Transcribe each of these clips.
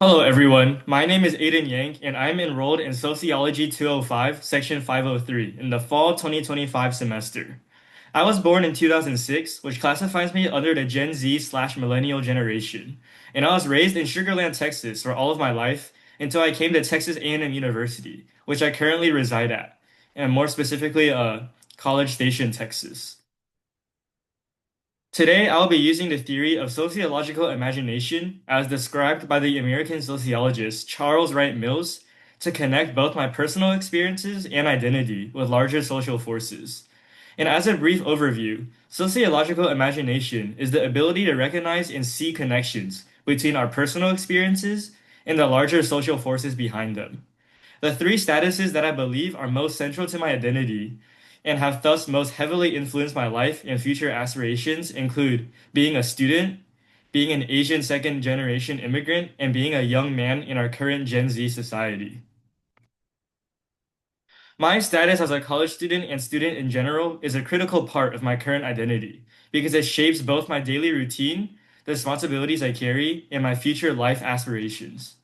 Hello, everyone. My name is Aiden Yang, and I'm enrolled in Sociology 205, Section 503, in the fall 2025 semester. I was born in 2006, which classifies me under the Gen Z/slash millennial generation, and I was raised in Sugar Land, Texas, for all of my life until I came to Texas A&M University, which I currently reside at, and more specifically, College Station, Texas. Today, I'll be using the theory of sociological imagination as described by the American sociologist Charles Wright Mills to connect both my personal experiences and identity with larger social forces. And as a brief overview, sociological imagination is the ability to recognize and see connections between our personal experiences and the larger social forces behind them. The three statuses that I believe are most central to my identity and have thus most heavily influenced my life and future aspirations include being a student, being an Asian second generation immigrant, and being a young man in our current Gen Z society. My status as a college student and student in general is a critical part of my current identity because it shapes both my daily routine, the responsibilities I carry, and my future life aspirations.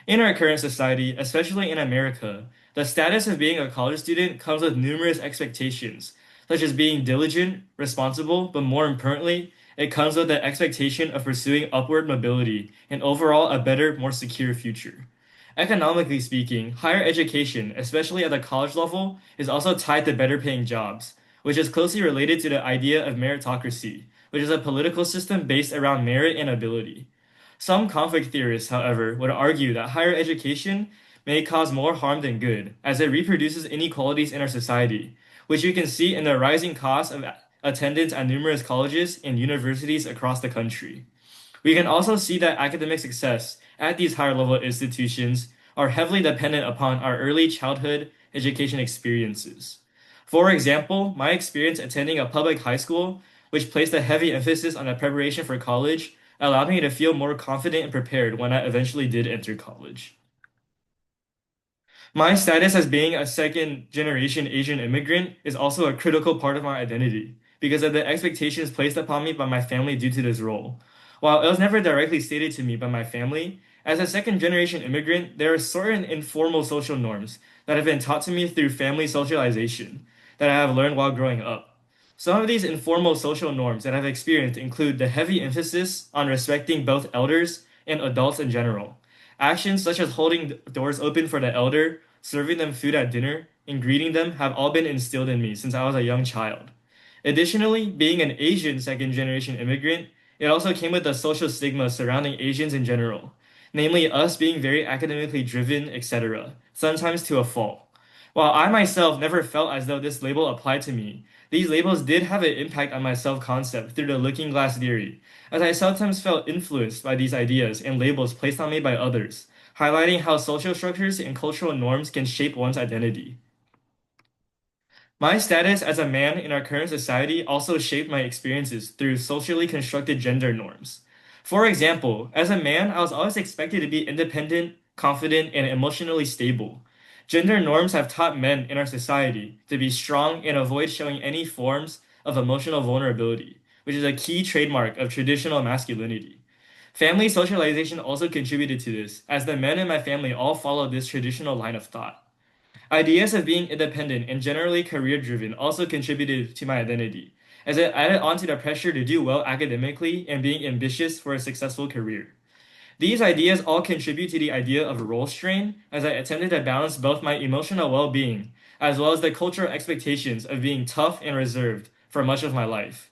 In our current society, especially in America, the status of being a college student comes with numerous expectations, such as being diligent, responsible, but more importantly, it comes with the expectation of pursuing upward mobility and overall a better, more secure future. Economically speaking, higher education, especially at the college level, is also tied to better paying jobs, which is closely related to the idea of meritocracy, which is a political system based around merit and ability. Some conflict theorists, however, would argue that higher education may cause more harm than good, as it reproduces inequalities in our society, which you can see in the rising cost of attendance at numerous colleges and universities across the country. We can also see that academic success at these higher level institutions are heavily dependent upon our early childhood education experiences. For example, my experience attending a public high school, which placed a heavy emphasis on the preparation for college, allowed me to feel more confident and prepared when I eventually did enter college. My status as being a second generation Asian immigrant is also a critical part of my identity because of the expectations placed upon me by my family due to this role. While it was never directly stated to me by my family, as a second generation immigrant, there are certain informal social norms that have been taught to me through family socialization that I have learned while growing up. Some of these informal social norms that I've experienced include the heavy emphasis on respecting both elders and adults in general. Actions such as holding doors open for the elder, serving them food at dinner, and greeting them have all been instilled in me since I was a young child. Additionally, being an Asian second generation immigrant, it also came with the social stigma surrounding Asians in general, namely us being very academically driven, etc., sometimes to a fault. While I myself never felt as though this label applied to me, these labels did have an impact on my self-concept through the looking glass theory, as I sometimes felt influenced by these ideas and labels placed on me by others, highlighting how social structures and cultural norms can shape one's identity. My status as a man in our current society also shaped my experiences through socially constructed gender norms. For example, as a man, I was always expected to be independent, confident, and emotionally stable. Gender norms have taught men in our society to be strong and avoid showing any forms of emotional vulnerability, which is a key trademark of traditional masculinity. Family socialization also contributed to this, as the men in my family all followed this traditional line of thought. Ideas of being independent and generally career driven also contributed to my identity, as it added on to the pressure to do well academically and being ambitious for a successful career. These ideas all contribute to the idea of role strain, as I attempted to balance both my emotional well being as well as the cultural expectations of being tough and reserved for much of my life.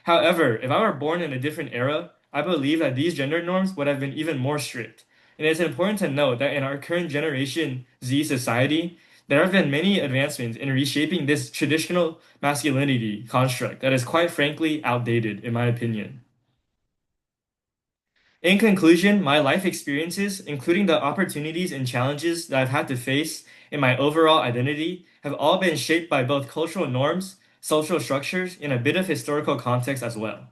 However, if I were born in a different era, I believe that these gender norms would have been even more strict. And it's important to note that in our current generation Z society, there have been many advancements in reshaping this traditional masculinity construct that is quite frankly outdated, in my opinion. In conclusion, my life experiences, including the opportunities and challenges that I've had to face in my overall identity, have all been shaped by both cultural norms, social structures, and a bit of historical context as well.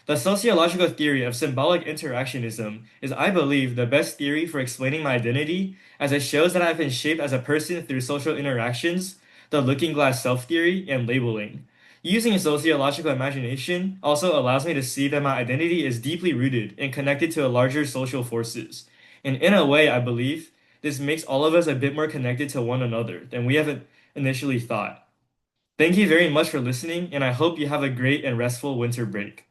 The sociological theory of symbolic interactionism is, I believe, the best theory for explaining my identity, as it shows that I've been shaped as a person through social interactions, the looking glass self theory, and labeling. Using sociological imagination also allows me to see that my identity is deeply rooted and connected to larger social forces, And in a way, I believe this makes all of us a bit more connected to one another than we have initially thought. Thank you very much for listening, and I hope you have a great and restful winter break.